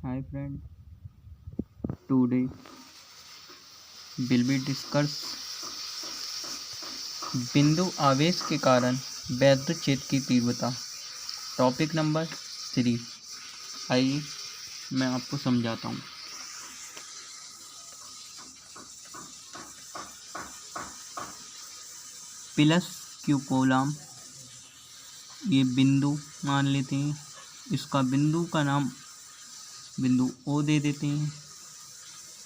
Hi friend, today will be discuss बिंदु आवेश के कारण वैद्युत क्षेत्र की तीव्रता। Topic number 3। आइए मैं आपको समझाता हूँ। प्लस क्यू कूलम, ये बिंदु मान लेते हैं। इसका बिंदु का नाम बिंदु ओ दे देते हैं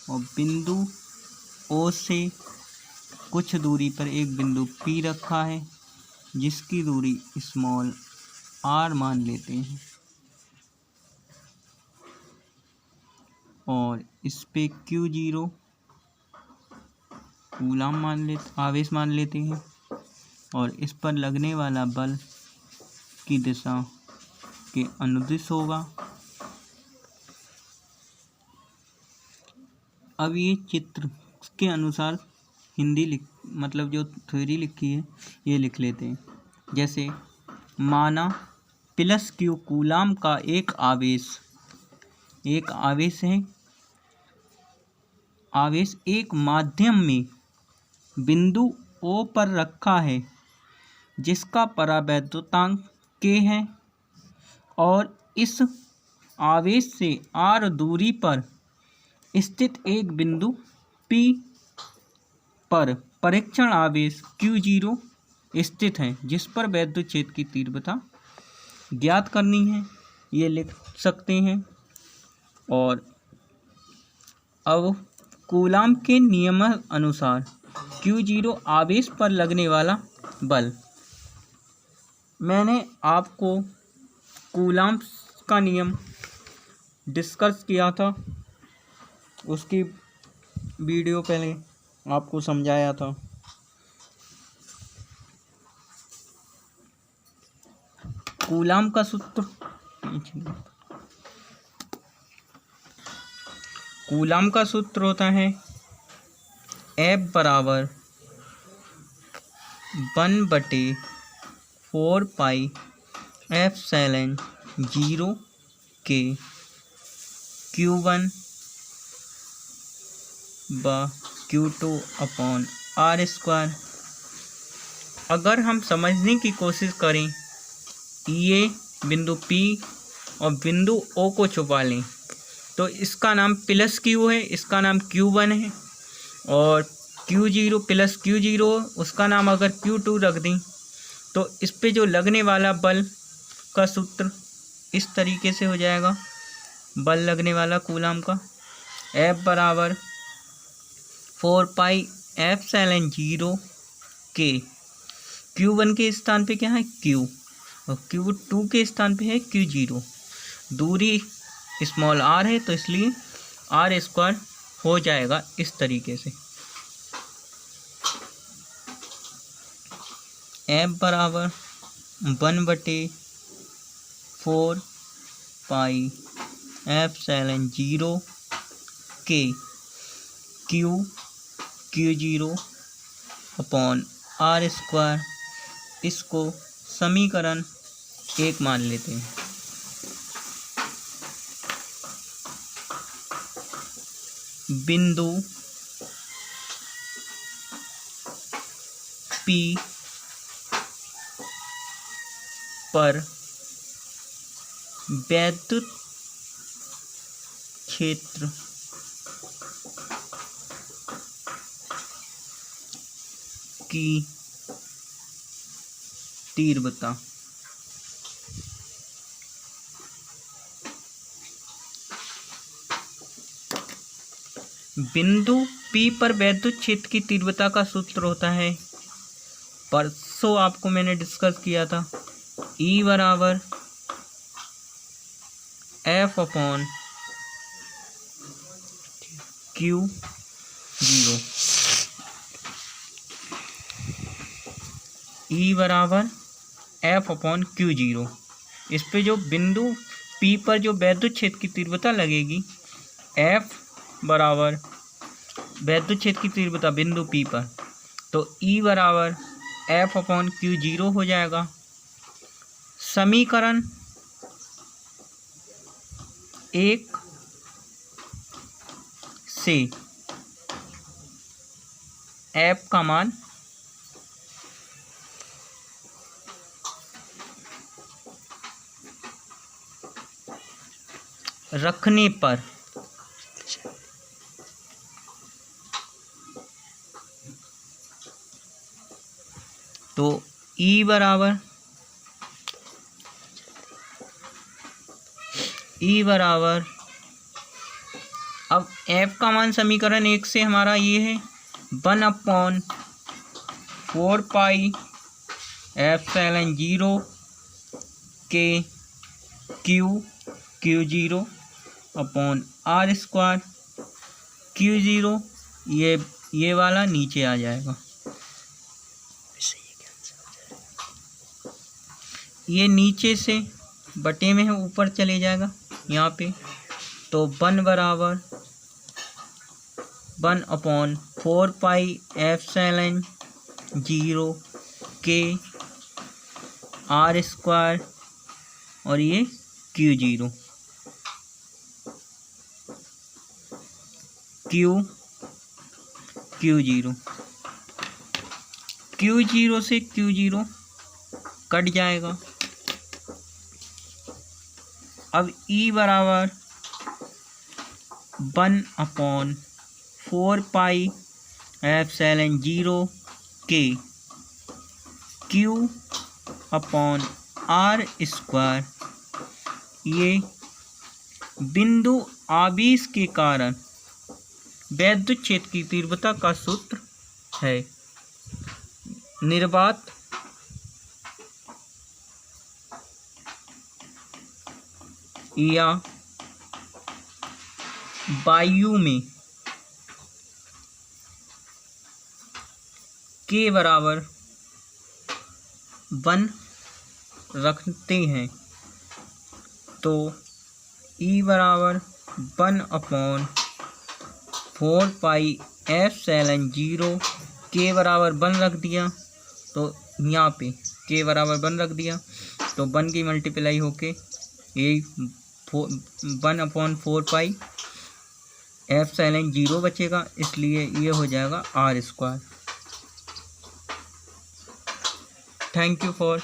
और बिंदु ओ से कुछ दूरी पर एक बिंदु पी रखा है जिसकी दूरी स्मॉल आर मान लेते हैं और इस पे Q0 कूलम आवेश मान लेते हैं और इस पर लगने वाला बल की दिशा के अनुदिश होगा। अब ये चित्र के अनुसार हिंदी मतलब जो थ्योरी लिखी है ये लिख लेते हैं। जैसे माना प्लस क्यू कूलम का एक आवेश है। आवेश एक माध्यम में बिंदु O पर रखा है जिसका परावैद्युतांक K है और इस आवेश से R दूरी पर स्थित एक बिंदु P पर परीक्षण आवेश Q0 स्थित है जिस पर वैद्युत क्षेत्र की तीव्रता ज्ञात करनी है। ये लिख सकते हैं। और अब कूलम के नियम अनुसार Q0 आवेश पर लगने वाला बल। मैंने आपको कूलम का नियम डिस्कस किया था, उसकी वीडियो पहले आपको समझाया था। कूलम का सूत्र होता है F बराबर 1/4 पाई एप्सिलॉन 0 के Q1 व Q2 अपॉन R²। अगर हम समझने की कोशिश करें, ये बिंदु P और बिंदु O को छुपा लें तो इसका नाम प्लस Q है, इसका नाम Q1 है और Q0 प्लस Q0 उसका नाम अगर Q2 रख दें तो इस पे जो लगने वाला बल का सूत्र इस तरीके से हो जाएगा। बल लगने वाला कूलम का F बराबर 4 पाई एप्सिलॉन 0 के Q1 के स्थान पे क्या है Q और Q2 के स्थान पे है Q0। दूरी स्मॉल r है तो इसलिए R² हो जाएगा इस तरीके से। F बराबर 1/4 पाई एप्सिलॉन 0 के Q0 अपॉन R²। इसको समीकरण 1 मान लेते हैं। बिंदु P पर वैद्युत क्षेत्र की तीव्रता बिंदु P पर वैद्युत क्षेत्र की तीव्रता का सूत्र होता है, परसों आपको मैंने डिस्कस किया था, E बराबर F अपॉन Q0। E बराबर F अपॉन Q0। इस पे जो बिंदु P पर जो वैद्युत क्षेत्र की तीव्रता लगेगी, F बराबर वैद्युत क्षेत्र की तीव्रता बिंदु P पर, तो E बराबर F अपॉन Q0 हो जाएगा। समीकरण 1 से f का मान रखने पर तो E बराबर अब f का मान समीकरण 1 से हमारा ये है 1/4πε0 के Q0 अपॉन R²। Q0 ये वाला नीचे आ जाएगा, ये नीचे से बटे में है ऊपर चले जाएगा यहाँ पे। तो 1/4πε0 के R² और ये Q0 Q0 से Q0 कट जाएगा। अब E बराबर 1/4πε0 के Q/R²। ये बिंदु आवेश के कारण विद्युत क्षेत्र की तीव्रता का सूत्र है। निर्वात या वायु में के बराबर 1 रखते हैं तो E बराबर 1/4πε0 के बराबर 1 रख दिया, तो यहाँ पे के बराबर 1 रख दिया तो 1 की मल्टीप्लाई होके ये 1/4πε0 बचेगा, इसलिए ये हो जाएगा R²। Thank you for